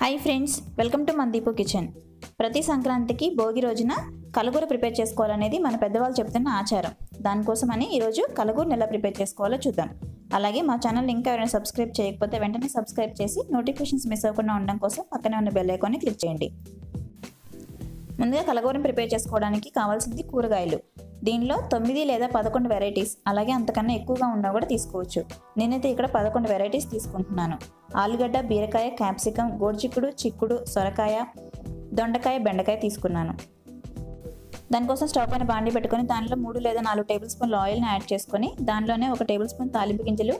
Hi friends, welcome to Mandeep kitchen. ప్రతి సంక్రాంతికి భోగి రోజున కలగూర ప్రిపేర్ చేసుకోవాలనేది మన పెద్దవాళ్ళు చెప్తున్న ఆచారం. దానికోసమని ఈరోజు కలగూరని ఎలా ప్రిపేర్ చేసుకోవాలో చూద్దాం. అలాగే మా ఛానల్ ఇంకా ఎవరైనా సబ్స్క్రైబ్ చేయకపోతే వెంటనే సబ్స్క్రైబ్ చేసి నోటిఫికేషన్స్ మిస్ అవ్వకుండా ఉండడం కోసం పక్కనే ఉన్న బెల్ ఐకాన్ని క్లిక్ చేయండి. ముందుగా కలగూరని ప్రిపేర్ చేసుకోవడానికి కావాల్సింది కూరగాయలు. దీనిలో 9 లేదా 11 వెరైటీస్, అలాగే అంతకన్నా ఎక్కువగా ఉన్నా కూడా తీసుకోవచ్చు. నేనైతే ఇక్కడ 11 వెరైటీస్ తీసుకుంటున్నాను. ఆలుగడ్డ, బీరకాయ, క్యాప్సికం, గోరుచిక్కుడు, చిక్కుడు, సొరకాయ, దొండకాయ, బెండకాయ తీసుకున్నాను. దానికోసం స్టవ్ పైన బాండి పెట్టుకొని దానిలో 3 లేదా 4 టేబుల్ స్పూన్ల ఆయిల్ని యాడ్ చేసుకొని దానిలోనే 1 టేబుల్ స్పూన్ తాలింపు గింజలు,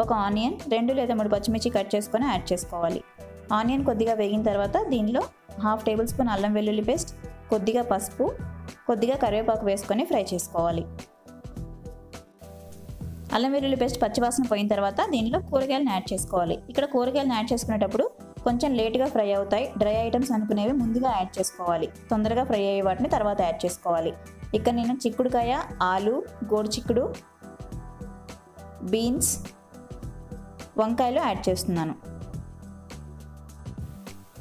1 ఆనియన్, 2 లేదా 3 పచ్చిమిర్చి కట్ చేసుకొని యాడ్ చేసుకోవాలి. ఆనియన్ కొద్దిగా వేగిన తర్వాత దీనిలో 1/2 టేబుల్ స్పూన్ అల్లం వెల్లుల్లి పేస్ట్, కొద్దిగా పసుపు, కొద్దిగా కరివేపాకు వేసుకొని ఫ్రై చేసుకోవాలి. అల్లం వెల్లుల్లి పేస్ట్ పచ్చివాసన పోయిన తర్వాత దీనిలో కూరగాయలను యాడ్ చేసుకోవాలి. ఇక్కడ కూరగాయలను యాడ్ చేసుకునేటప్పుడు కొంచెం లేట్గా ఫ్రై అవుతాయి. డ్రై ఐటమ్స్ అనుకునేవి ముందుగా యాడ్ చేసుకోవాలి. తొందరగా ఫ్రై అయ్యే వాటిని తర్వాత యాడ్ చేసుకోవాలి. ఇక్కడ నేను చిక్కుడుకాయ, ఆలు, గోరుచిక్కుడు, బీన్స్, వంకాయలు యాడ్ చేస్తున్నాను.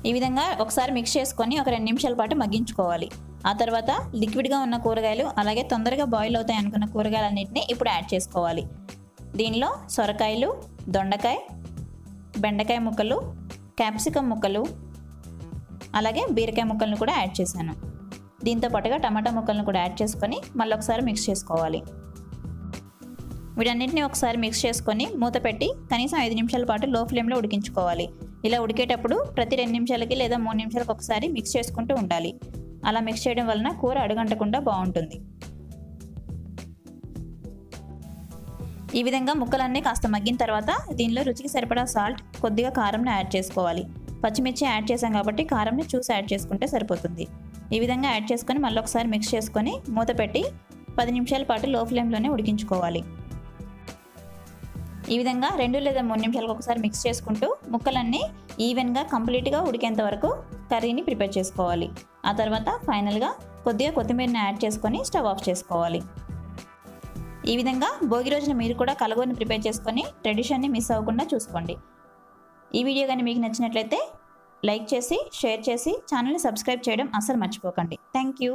ఈ విధంగా ఒకసారి మిక్స్ చేసుకొని ఒక 2 నిమిషాల పాటు మగ్గించుకోవాలి. ఆ తర్వాత లిక్విడ్గా ఉన్న కూరగాయలు, అలాగే తొందరగా బాయిల్ అవుతాయి అనుకున్న కూరగాయలన్నింటినీ ఇప్పుడు యాడ్ చేసుకోవాలి. దీనిలో సొరకాయలు, దొండకాయ, బెండకాయ ముక్కలు, క్యాప్సికం ముక్కలు, అలాగే బీరకాయ ముక్కలను కూడా యాడ్ చేశాను. దీంతో పాటుగా టమాటా ముక్కలను కూడా యాడ్ చేసుకొని మళ్ళీ ఒకసారి మిక్స్ చేసుకోవాలి. వీటన్నిటిని ఒకసారి మిక్స్ చేసుకొని మూత పెట్టి కనీసం 5 నిమిషాల పాటు లో ఫ్లేమ్లో ఉడికించుకోవాలి. ఇలా ఉడికేటప్పుడు ప్రతి 2 నిమిషాలకి లేదా 3 నిమిషాలకు ఒకసారి మిక్స్ చేసుకుంటూ ఉండాలి. అలా మిక్స్ చేయడం వలన కూర అడుగంటకుండా బాగుంటుంది. ఈ విధంగా ముక్కలన్నీ కాస్త మగ్గిన తర్వాత దీనిలో రుచికి సరిపడా సాల్ట్, కొద్దిగా కారంని యాడ్ చేసుకోవాలి. పచ్చిమిర్చి యాడ్ చేసాం కాబట్టి కారంని చూసి యాడ్ చేసుకుంటే సరిపోతుంది. ఈ విధంగా యాడ్ చేసుకొని మళ్ళీ ఒకసారి మిక్స్ చేసుకొని మూత పెట్టి 10 నిమిషాల పాటు లో ఫ్లేమ్లోనే ఉడికించుకోవాలి. ఈ విధంగా 2 లేదా 3 నిమిషాలకు ఒకసారి మిక్స్ చేసుకుంటూ ముక్కలన్నీ ఈవెన్గా కంప్లీట్గా ఉడికేంత వరకు కర్రీని ప్రిపేర్ చేసుకోవాలి. ఆ తర్వాత ఫైనల్గా కొద్దిగా కొత్తిమీరని యాడ్ చేసుకొని స్టవ్ ఆఫ్ చేసుకోవాలి. ఈ విధంగా భోగి రోజున మీరు కూడా కలగూరని ప్రిపేర్ చేసుకొని ట్రెడిషన్ని మిస్ అవ్వకుండా చూసుకోండి. ఈ వీడియో కానీ మీకు నచ్చినట్లయితే లైక్ చేసి, షేర్ చేసి ఛానల్ని సబ్స్క్రైబ్ చేయడం అస్సలు మర్చిపోకండి. Thank you.